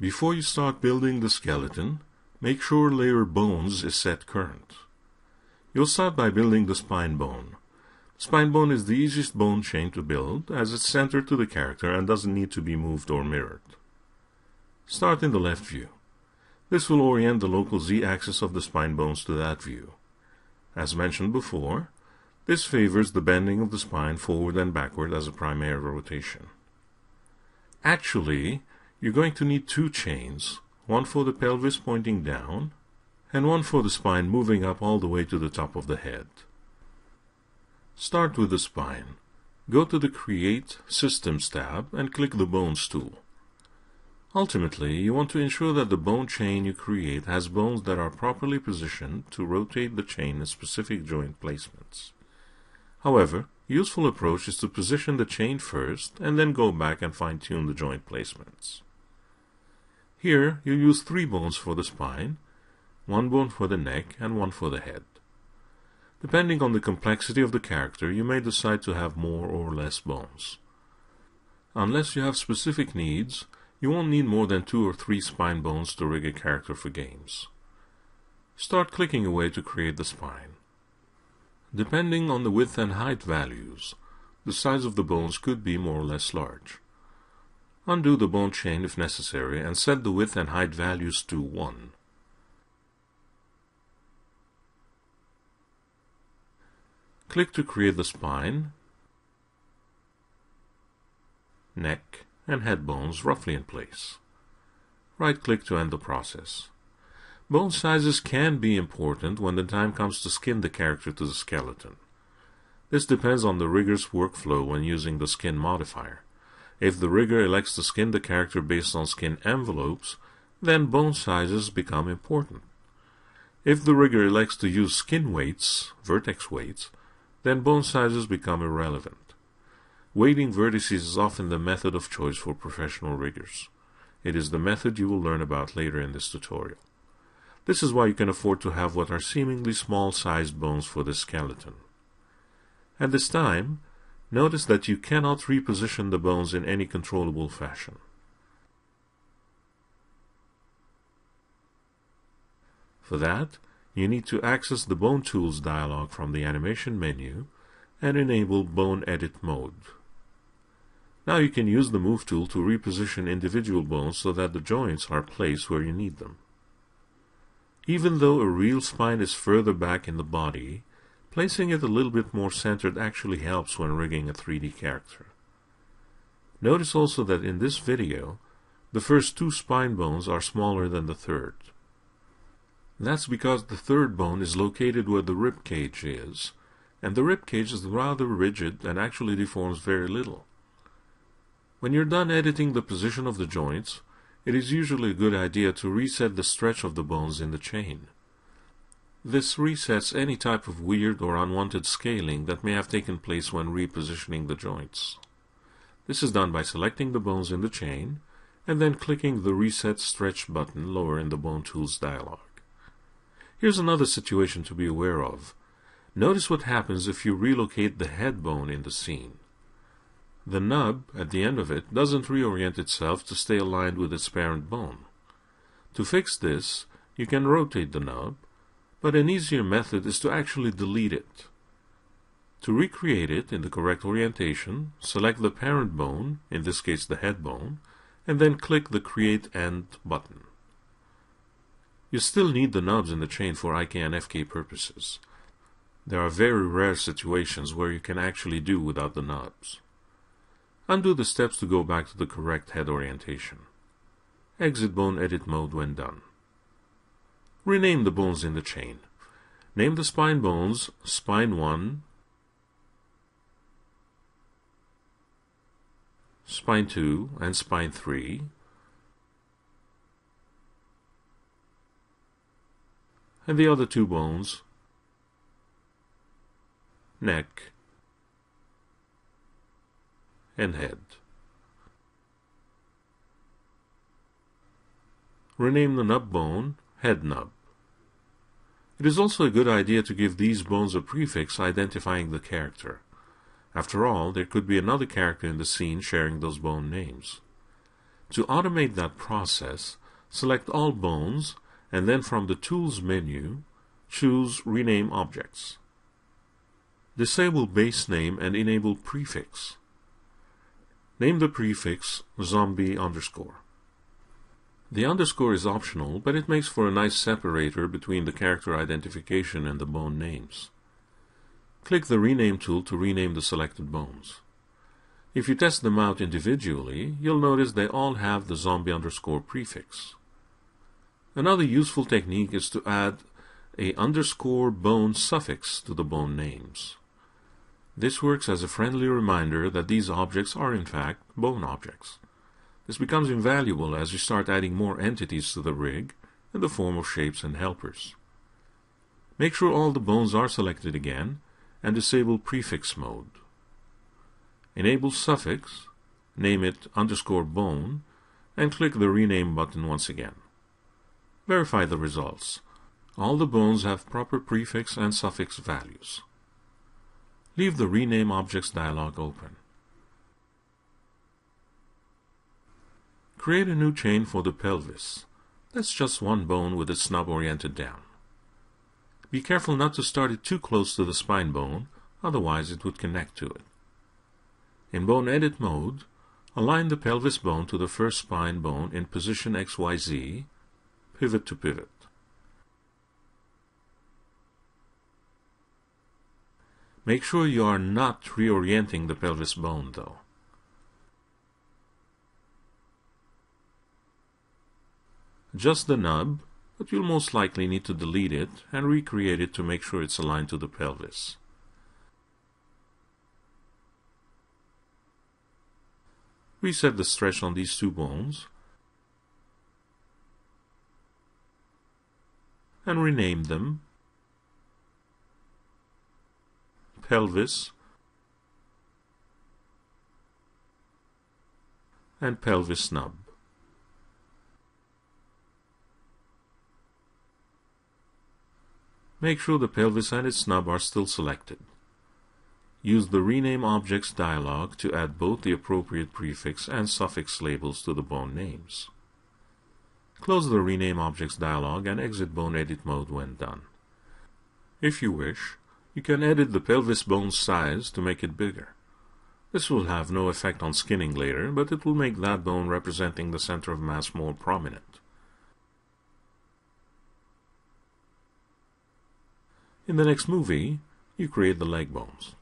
Before you start building the skeleton, make sure Layer Bones is set current. You'll start by building the spine bone. Spine bone is the easiest bone chain to build, as it's centered to the character and doesn't need to be moved or mirrored. Start in the left view. This will orient the local Z-axis of the spine bones to that view. As mentioned before, this favors the bending of the spine forward and backward as a primary rotation. Actually, you're going to need two chains, one for the pelvis pointing down, and one for the spine moving up all the way to the top of the head. Start with the spine. Go to the Create Systems tab and click the Bones tool. Ultimately, you want to ensure that the bone chain you create has bones that are properly positioned to rotate the chain in specific joint placements. However, a useful approach is to position the chain first and then go back and fine-tune the joint placements. Here, you use 3 bones for the spine, 1 bone for the neck, and 1 for the head. Depending on the complexity of the character, you may decide to have more or less bones. Unless you have specific needs, you won't need more than 2 or 3 spine bones to rig a character for games. Start clicking away to create the spine. Depending on the width and height values, the size of the bones could be more or less large. Undo the bone chain if necessary and set the width and height values to 1. Click to create the spine, neck, and head bones roughly in place. Right-click to end the process. Bone sizes can be important when the time comes to skin the character to the skeleton. This depends on the rigger's workflow when using the skin modifier. If the rigger elects to skin the character based on skin envelopes, then bone sizes become important. If the rigger elects to use skin weights, vertex weights, then bone sizes become irrelevant. Weighting vertices is often the method of choice for professional riggers. It is the method you will learn about later in this tutorial. This is why you can afford to have what are seemingly small-sized bones for this skeleton. At this time, notice that you cannot reposition the bones in any controllable fashion. For that, you need to access the Bone Tools dialog from the Animation menu and enable Bone Edit mode. Now you can use the Move tool to reposition individual bones so that the joints are placed where you need them. Even though a real spine is further back in the body, placing it a little bit more centered actually helps when rigging a 3D character. Notice also that in this video, the first 2 spine bones are smaller than the third. That's because the third bone is located where the rib cage is, and the rib cage is rather rigid and actually deforms very little. When you're done editing the position of the joints, it is usually a good idea to reset the stretch of the bones in the chain. This resets any type of weird or unwanted scaling that may have taken place when repositioning the joints. This is done by selecting the bones in the chain and then clicking the Reset Stretch button lower in the Bone Tools dialog. Here's another situation to be aware of. Notice what happens if you relocate the head bone in the scene. The nub at the end of it doesn't reorient itself to stay aligned with its parent bone. To fix this, you can rotate the nub, but an easier method is to actually delete it. To recreate it in the correct orientation, select the parent bone, in this case the head bone, and then click the Create End button. You still need the nubs in the chain for IK and FK purposes. There are very rare situations where you can actually do without the nubs. Undo the steps to go back to the correct head orientation. Exit Bone Edit mode when done. Rename the bones in the chain. Name the spine bones Spine 1, Spine 2, and Spine 3, and the other 2 bones Neck and Head. Rename the nub bone Head Nub. It is also a good idea to give these bones a prefix identifying the character. After all, there could be another character in the scene sharing those bone names. To automate that process, select all bones and then from the Tools menu, choose Rename Objects. Disable base name and enable prefix. Name the prefix zombie underscore. The underscore is optional, but it makes for a nice separator between the character identification and the bone names. Click the Rename tool to rename the selected bones. If you test them out individually, you'll notice they all have the zombie underscore prefix. Another useful technique is to add a underscore bone suffix to the bone names. This works as a friendly reminder that these objects are in fact bone objects. This becomes invaluable as you start adding more entities to the rig in the form of shapes and helpers. Make sure all the bones are selected again and disable prefix mode. Enable suffix, name it underscore bone, and click the Rename button once again. Verify the results. All the bones have proper prefix and suffix values. Leave the Rename Objects dialog open. Create a new chain for the pelvis. That's just one bone with its snub oriented down. Be careful not to start it too close to the spine bone, otherwise it would connect to it. In Bone Edit mode, align the pelvis bone to the first spine bone in position XYZ, pivot to pivot. Make sure you are not reorienting the pelvis bone though. Adjust the nub, but you'll most likely need to delete it and recreate it to make sure it's aligned to the pelvis. Reset the stretch on these two bones and rename them pelvis and pelvis snub. Make sure the pelvis and its snub are still selected. Use the Rename Objects dialog to add both the appropriate prefix and suffix labels to the bone names. Close the Rename Objects dialog and exit Bone Edit mode when done. If you wish, you can edit the pelvis bone size to make it bigger. This will have no effect on skinning later, but it will make that bone representing the center of mass more prominent. In the next movie, you create the leg bones.